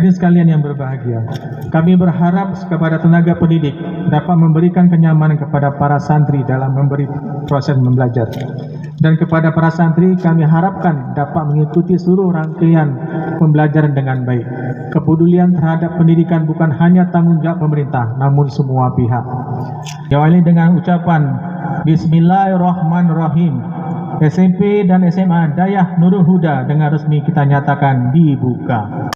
Hadirin sekalian yang berbahagia, kami berharap kepada tenaga pendidik dapat memberikan kenyamanan kepada para santri dalam memberi proses membelajar. Dan kepada para santri kami harapkan dapat mengikuti seluruh rangkaian pembelajaran dengan baik. Kepedulian terhadap pendidikan bukan hanya tanggung jawab pemerintah, namun semua pihak. Diawali dengan ucapan Bismillahirrahmanirrahim. SMP dan SMA Dayah Nurul Huda dengan resmi kita nyatakan dibuka.